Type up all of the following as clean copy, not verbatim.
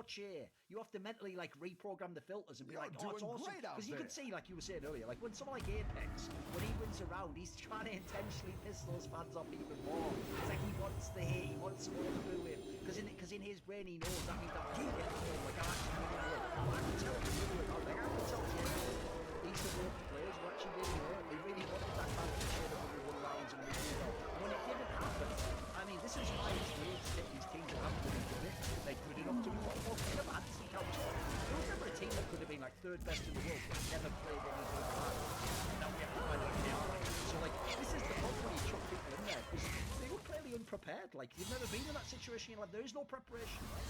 chair. You have to mentally like reprogram the filters and be like, oh, it's awesome. Because you can see, like you were saying earlier, like when someone like Apex, when he wins a round, he's trying to intentionally piss those fans off even more. It's like he wants the hate, he wants them all to boo him. Because in his brain he knows that means that when he gets home, like I'm actually winning the game. I can tell he's doing it. Like I can tell these are the players who actually really hurt. They really wanted that man to show that we won rounds and we did well. When it didn't happen, I mean, this is why he's great to take these teams that haven't really done it. They're good enough to win. Well, think about this and couch. There was never a team that could have been like third best in the world but never played any good round. And now we have to find out they are like. So like, this is the problem when you chuck people in there because they were clearly unprepared. Like, you've never been in that situation in your life. There is no preparation, right?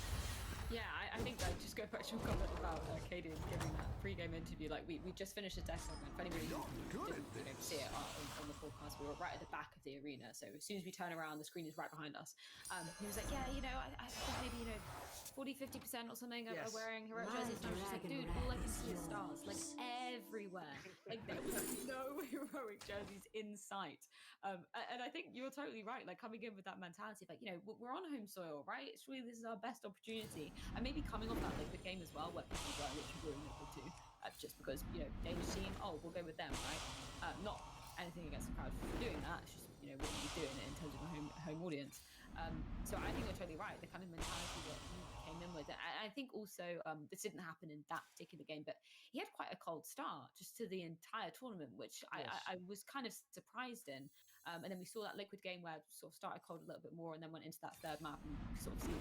Yeah, I think that just go back to your comment about Cadian giving that pre-game interview. Like we just finished a test segment. If anybody didn't see it on the forecast, we were right at the back of the arena. So as soon as we turn around, the screen is right behind us. He was like, yeah, I think maybe 40-50% or something are wearing heroic jerseys. And I was just like, dude, all I can see is stars, like everywhere. Like there was no heroic jerseys in sight. And I think you're totally right. Like coming in with that mentality, like we're on home soil, right? Surely this is our best opportunity. And maybe coming off that Liquid game as well, where people were literally doing Liquid too, just because Danish team, we'll go with them, right? Not anything against the crowd for doing that. It's just what you're doing in terms of a home audience. So I think you're totally right. The kind of mentality that he came in with, and I think also this didn't happen in that particular game, but he had quite a cold start just to the entire tournament, which I was kind of surprised in. And then we saw that Liquid game where it sort of started cold a little bit more, and then went into that third map and sort of see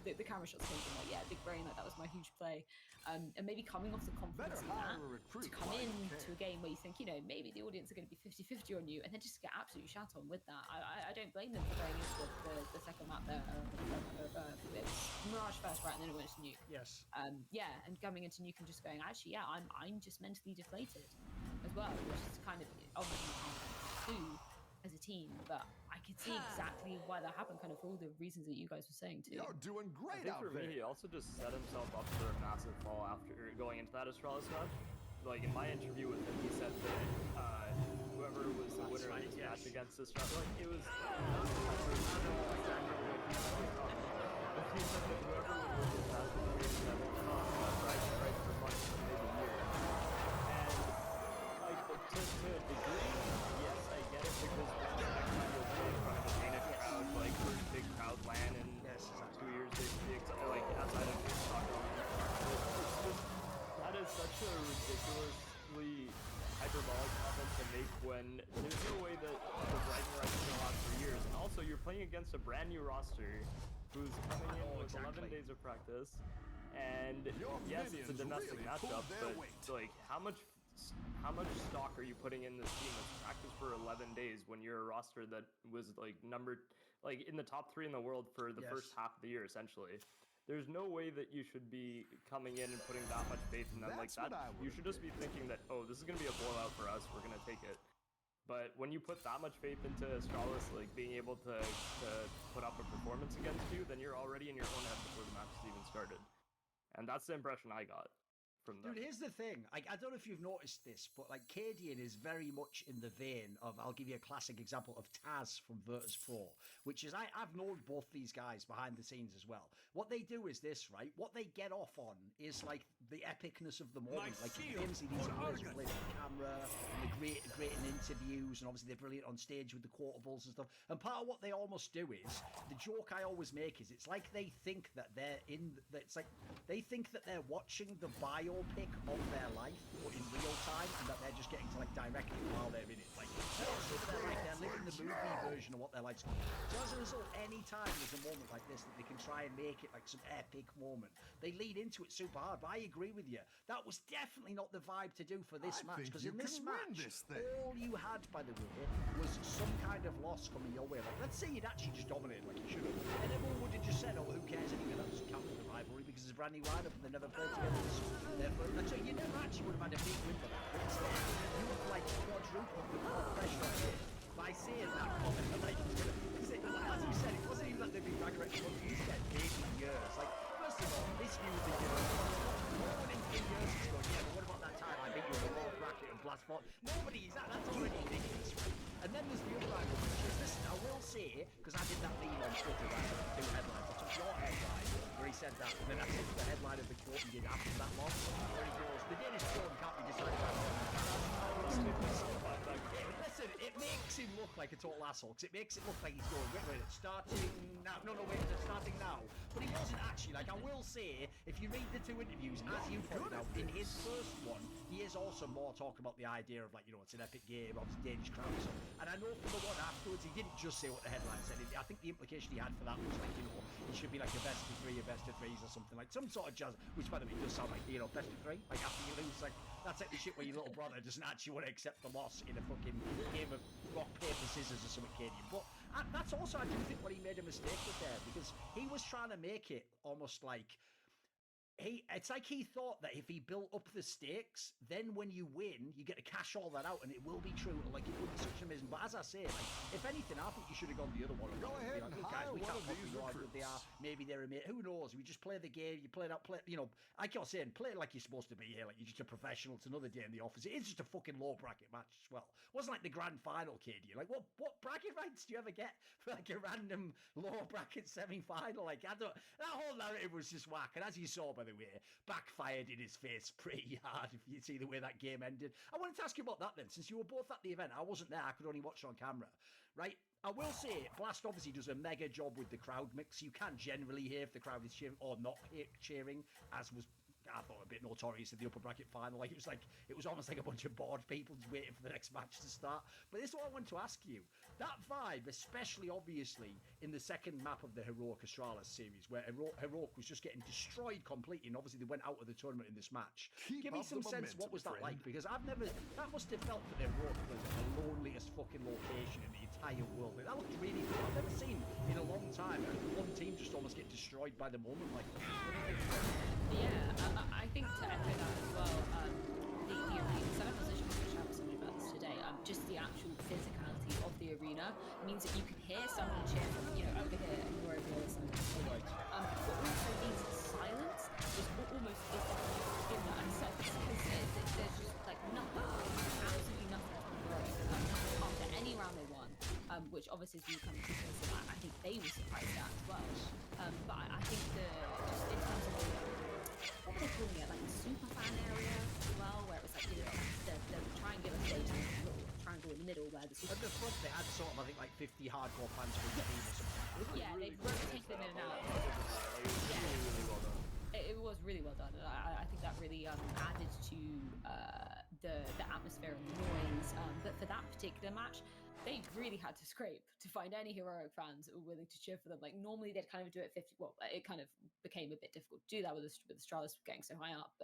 the camera shots thinking like, yeah, big brain, like that was my huge play. And maybe coming off the confidence of that to come into a game where you think, maybe the audience are going to be 50-50 on you, and then just get absolutely shat on with that. I don't blame them for going into the second map there. It was Mirage first, right, and then it went to Nuke. Yes. And coming into Nuke and just going, actually, I'm just mentally deflated as well, which is kind of obviously you can't do as a team, but I could see exactly why that happened, kind of for all the reasons that you guys were saying too. You're doing great out there. For me, he also just set himself up for a massive fall after going into that Astralis match. Like in my interview with him, he said that whoever was the winner of this match against Astralis, like it was. He said that whoever would win this match would be right for months, maybe years. And like to a degree, yes, I get it because when the next time you'll play in front of a Danish crowd, like first big crowd land in 2 years, like outside of Stockholm. It's just that is such a ridiculously hyperbolic comment to make when there's no way that the Brighton Rise is going to last for years. And also, you're playing against a brand new roster who's coming in with 11 days of practice. And yes, it's a domestic matchup, but like how much stock are you putting in this team that's practiced for 11 days when you're a roster that was like numbered like in the top 3 in the world for the first half of the year, essentially? There's no way that you should be coming in and putting that much faith in them like that. You should just be thinking that, oh, this is going to be a blowout for us. We're going to take it. But when you put that much faith into Astralis, like being able to put up a performance against you, then you're already in your own head before the match has even started. And that's the impression I got from them. Dude, here's the thing. I don't know if you've noticed this, but like Cadian is very much in the vein of, I'll give you a classic example of Taz from Virtus Pro, which is, I've known both these guys behind the scenes as well. What they do is this, right? What they get off on is like the epicness of the moment. Like famously, these are players who play on camera, and they're great in interviews, and obviously they're brilliant on stage with the quotables and stuff. And part of what they almost do is, the joke I always make is, it's like they think that they're they think that they're watching the biopic of their life, but in real time, and that they're just getting to like direct it while they're in it. Like, they're living the movie version of what their life's. So as a result, any time there's a moment like this that they can try and make it like some epic moment, they lead into it super hard. But I agree with you. That was definitely not the vibe to do for this match, because in this match, all you had, by the way, was some kind of loss coming your way. Like, let's say you'd actually just dominated like you should have, and everyone would have just said, oh, who cares anyway, that doesn't count for the rivalry because it's a brand new lineup and they never played together. So therefore, so you never actually would have had a big win for that. But instead, you would have like quadrupled the pressure on it by saying that comment. Like, as you said, it wasn't even like they've been Ragnarok for, you said 18 years. Like, first of all, this view of the year, no one in years is going, yeah, but what about that time I beat you in the raw bracket and blast fought? Nobody is that's already ridiculous, right? And then there's the other angle, which is, listen, I will say, because I did that lead on Twitter, right, 2 headlines, I took your headline where he said that, and then that's the headline of the quote he did after that loss, where he goes, the Danish throne can't be decided by Listen, it makes him look like a total asshole, because it makes it look like he's going, wait, starting now. No, wait, starting now. But he wasn't actually. Like, I will say, if you read the two interviews, as you pointed out, in his first one, he is also more talking about the idea of, like, you know, it's an epic game, obviously Danish crowd. And I know from the one afterwards, he didn't just say what the headline said. I think the implication he had for that was, like, you know, it should be like a best of three, a best of threes, or something, like some sort of jazz, which, by the way, does sound like, you know, best of three. Like, after you lose, like, that's like the shit where your little brother doesn't actually want to accept the loss in a fucking game of rock, paper, scissors or something, Cadian. But that's also, I do think, what he made a mistake with there, because he was trying to make it almost like it's like he thought that if he built up the stakes, then when you win, you get to cash all that out, and it will be true. Like, it would be such an amazing. But as I say, like, if anything, I think you should have gone the other one. Go ahead and hire we one can't of fucking these know how good they are. recruits. Maybe they're who knows? We just play the game. You play it out. You know, like you're saying, play it like you're supposed to be here. Like, you're just a professional. It's another day in the office. It is just a fucking low bracket match as well. It wasn't like the grand final, kid. Like, what bracket rights do you ever get for like a random low bracket semi-final? Like, I don't. That whole narrative was just whack. And as you saw, by the way, backfired in his face pretty hard. If you see the way that game ended, I wanted to ask you about that then, since you were both at the event. I wasn't there. I could only watch it on camera. Right. I will say, Blast obviously does a mega job with the crowd mix. You can generally hear if the crowd is cheering or not cheering, as was, I thought, a bit notorious in the upper bracket final. Like, it was almost like a bunch of bored people just waiting for the next match to start. But this is what I want to ask you. That vibe, especially obviously in the second map of the Heroic Astralis series, where Heroic was just getting destroyed completely, and obviously they went out of the tournament in this match. Keep Give me up some the sense, what momentum, was that friend. like? Because that must have felt that Heroic was the loneliest fucking location in the entire world. Like, that looked really cool. I've never seen in a long time one team just almost get destroyed by the moment. Like, what do you think? Yeah, I think to echo that as well, the arena, so I was actually chat with somebody about this today, just the actual physicality of the arena means that you can hear someone cheer from, you know, over here and you're over here, someone Right. but also means that silence is almost is in that sense, because there's just like nothing, absolutely nothing after any round they won, which obviously is becoming consistent. I think they were surprised at as well. But I think just in terms of what were they calling it, like the super fan area as well, where it was like, you know, the triangular stage and the little triangle in the middle where the super At the front, they had sort of, I think, like 50 hardcore fans for each team or something. yeah, they've rotated them in and out. Really well done. It was really well done, and I think that really added to the atmosphere and the noise. But for that particular match, they really had to scrape to find any Heroic fans that were willing to cheer for them. Like, normally they'd kind of do it 50. Well, it kind of became a bit difficult to do that with Astralis getting so high up, but